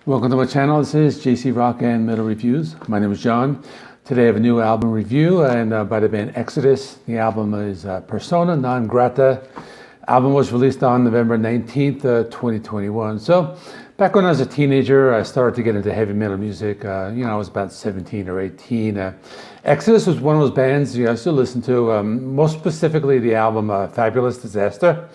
Welcome to my channel. This is JC Rock and Metal Reviews. My name is John. Today I have a new album review and by the band Exodus. The album is Persona Non Grata. Album was released on November 19th, 2021. So back when I was a teenager, I started to get into heavy metal music. I was about 17 or 18. Exodus was one of those bands I still listen to, most specifically the album Fabulous Disaster.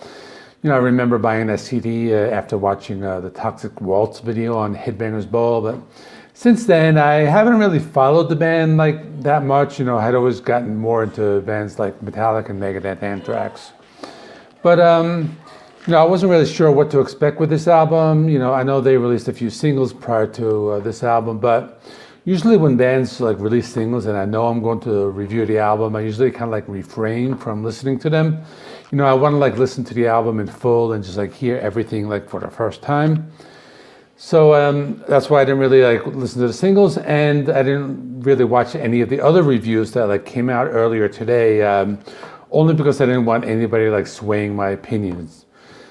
I remember buying that CD after watching the Toxic Waltz video on Headbangers Ball, but since then I haven't really followed the band like that much. I had always gotten more into bands like Metallica and Megadeth, Anthrax. But I wasn't really sure what to expect with this album. I know they released a few singles prior to this album, but usually when bands like release singles and I know I'm going to review the album, I usually kind of like refrain from listening to them. I want to like listen to the album in full and just like hear everything like for the first time. So that's why I didn't really like listen to the singles, and I didn't really watch any of the other reviews that like came out earlier today, only because I didn't want anybody like swaying my opinions.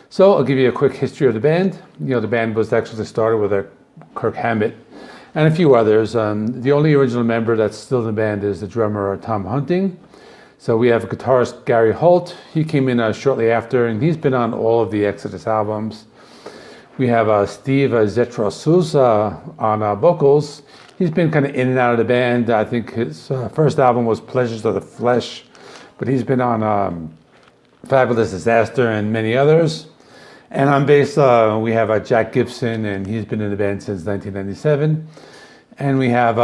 So I'll give you a quick history of the band. The band was actually started with Kirk Hammett and a few others. The only original member that's still in the band is the drummer Tom Hunting. So we have guitarist Gary Holt. He came in shortly after, and he's been on all of the Exodus albums. We have Steve Zetrosuz on vocals. He's been kind of in and out of the band. I think his first album was Pleasures of the Flesh, but he's been on Fabulous Disaster and many others. And on bass, we have Jack Gibson, and he's been in the band since 1997. And we have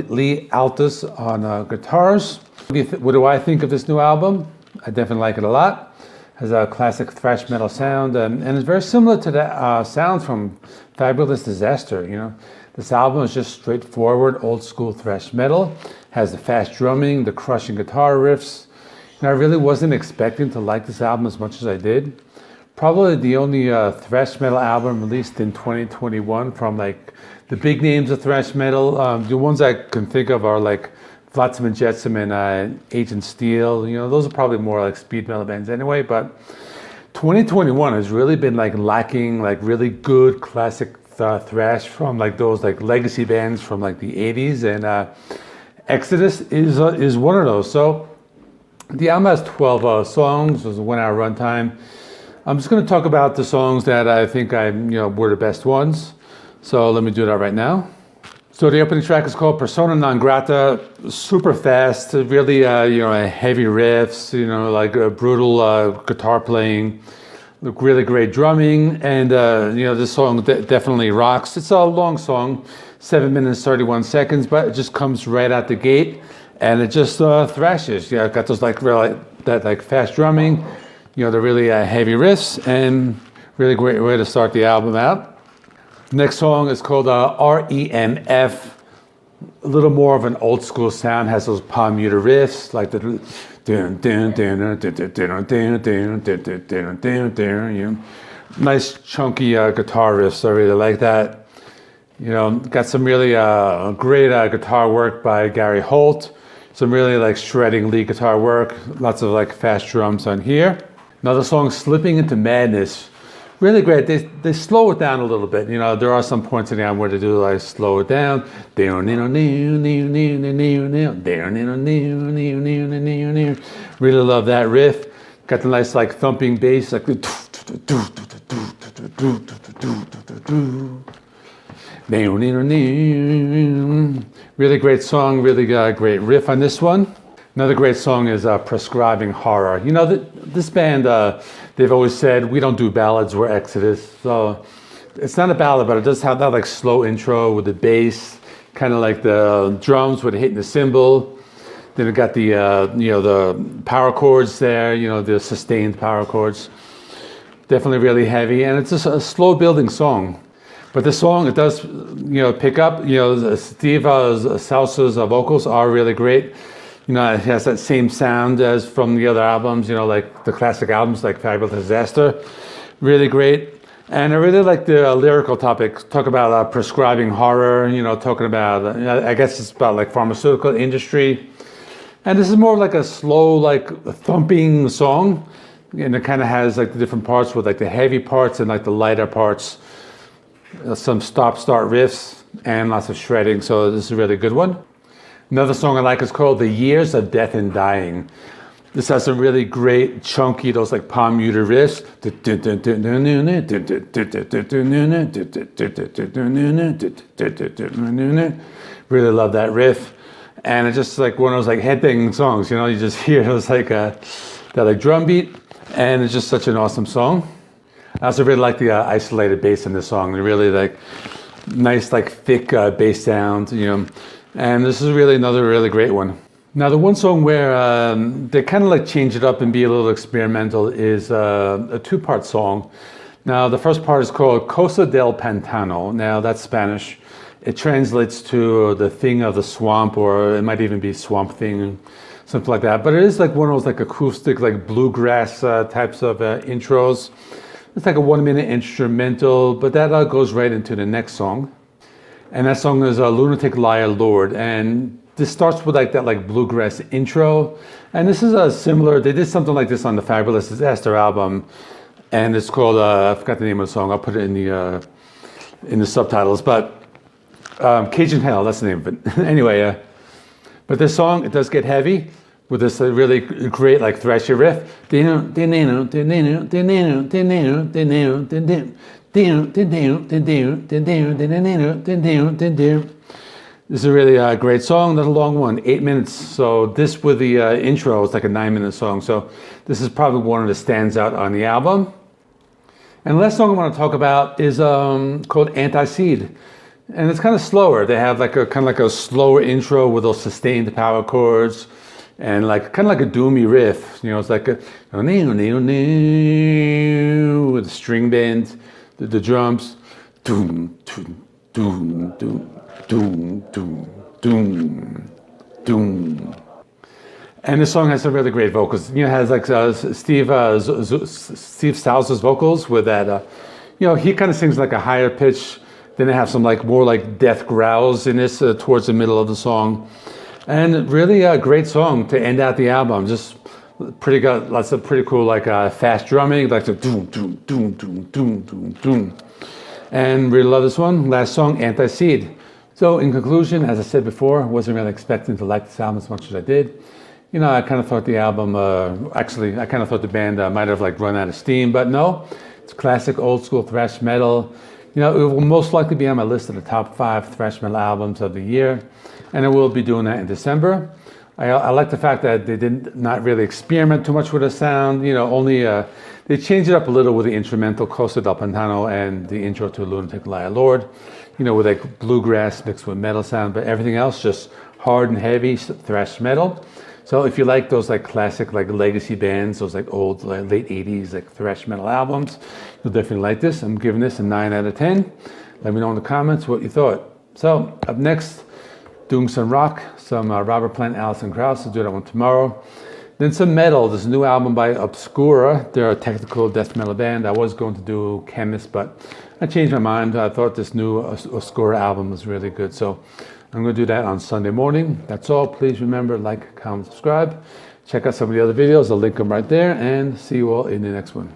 Lee Altus on guitars. What do I think of this new album? I definitely like it a lot. It has a classic thrash metal sound, and it's very similar to the sound from Fabulous Disaster. This album is just straightforward, old school thrash metal. Has the fast drumming, the crushing guitar riffs. I really wasn't expecting to like this album as much as I did. Probably the only thrash metal album released in 2021 from like the big names of thrash metal. The ones I can think of are like Flotsam and Jetsam and Agent Steel. Those are probably more like speed metal bands anyway. But 2021 has really been like lacking like really good classic thrash from like those like legacy bands from like the 80s, and Exodus is one of those. So the album has 12 songs. It was a 1 hour runtime. I'm just going to talk about the songs that I think were the best ones. So let me do that right now. So the opening track is called Persona Non Grata. Super fast, really heavy riffs, like brutal guitar playing, really great drumming, and this song definitely rocks. It's a long song, 7 minutes 31 seconds, but it just comes right out the gate, and it just thrashes. Got those like really that like fast drumming, the really heavy riffs, and really great way to start the album out. The next song is called R.E.M.F. A little more of an old school sound, has those palm muted riffs, like the nice chunky guitar riffs. I really like that. Got some really great guitar work by Gary Holt. Some really like shredding lead guitar work. Lots of like fast drums on here. Another song, Slipping Into Madness. Really great. They slow it down a little bit. There are some points in the album where they do like slow it down. Really love that riff. Got the nice like thumping bass, like really great song. Really great riff on this one. Another great song is Prescribing Horror. This band, they've always said, we don't do ballads, we're Exodus. So it's not a ballad, but it does have that like slow intro with the bass, kind of like the drums with hitting the cymbal. Then it got the, the power chords there, the sustained power chords. Definitely really heavy, and it's just a slow building song. But this song, it does, pick up, Steve Salsa's vocals are really great. It has that same sound as from the other albums, like the classic albums like Fabulous Disaster. Really great. And I really like the lyrical topic. Talk about prescribing horror, talking about, I guess it's about like pharmaceutical industry. And this is more like a slow, like thumping song. And it kind of has like the different parts with like the heavy parts and like the lighter parts. some stop-start riffs, and lots of shredding, so this is a really good one. Another song I like is called The Years of Death and Dying. This has some really great, chunky, those like palm muted riffs. Really love that riff. And it's just like one of those like head banging songs, you know, you just hear those like that like drum beat, and it's just such an awesome song. I also really like the isolated bass in this song. They're really like nice, like thick bass sound, you know, and this is really another really great one. Now, the one song where they kind of like change it up and be a little experimental is a two-part song. Now, the first part is called Cosa del Pantano. Now, that's Spanish. It translates to the thing of the swamp, or it might even be swamp thing, something like that. But it is like one of those like acoustic, like bluegrass types of intros. It's like a 1-minute instrumental, but that goes right into the next song. And that song is Lunatic-Liar-Lord. And this starts with like that like bluegrass intro. And this is a similar, they did something like this on the Fabulous Disaster album. And it's called, I forgot the name of the song, I'll put it in the subtitles. But Cajun Hell, that's the name of it. Anyway, but this song, it does get heavy with this really great like thrashy riff. This is a really great song. Not a long one, 8 minutes. So this with the intro is like a 9-minute song. So this is probably one of the stands out on the album. And the last song I want to talk about is called Antiseed. And it's kind of slower. They have like a kind of like a slower intro with those sustained power chords and like kind of like a doomy riff. You know, it's like a with the string band, the drums, doom, doom, doom, doom, doom, doom, doom, doom. And this song has some really great vocals. You know, it has like Steve Stouse's vocals with that. You know, he kind of sings like a higher pitch. Then they have some like more like death growls in this towards the middle of the song, and really a great song to end out the album. Just pretty good, lots of pretty cool like fast drumming, like the doom doom doom doom doom doom doom, and really love this one. Last song, Antiseed. So in conclusion, as I said before, I wasn't really expecting to like this album as much as I did. You know, I kind of thought the album, actually, I kind of thought the band might have like run out of steam, but no, it's classic old school thrash metal. You know, it will most likely be on my list of the top 5 thrash metal albums of the year, and I will be doing that in December. I like the fact that they did not really experiment too much with the sound. You know, only they changed it up a little with the instrumental Cosa del Pantano and the intro to Lunatic-Liar-Lord. You know, with like bluegrass mixed with metal sound, but everything else just hard and heavy thrash metal. So if you like those like classic like legacy bands, those like old like late 80s like thrash metal albums, you'll definitely like this. I'm giving this a 9 out of 10. Let me know in the comments what you thought. So up next, doing some rock, some Robert Plant, Alison Krauss. I'll do that one tomorrow. Then some metal. There's a new album by Obscura. They're a technical death metal band. I was going to do Chemist, but I changed my mind. I thought this new Obscura album was really good. So I'm going to do that on Sunday morning. That's all. Please remember, like, comment, subscribe. Check out some of the other videos. I'll link them right there, and see you all in the next one.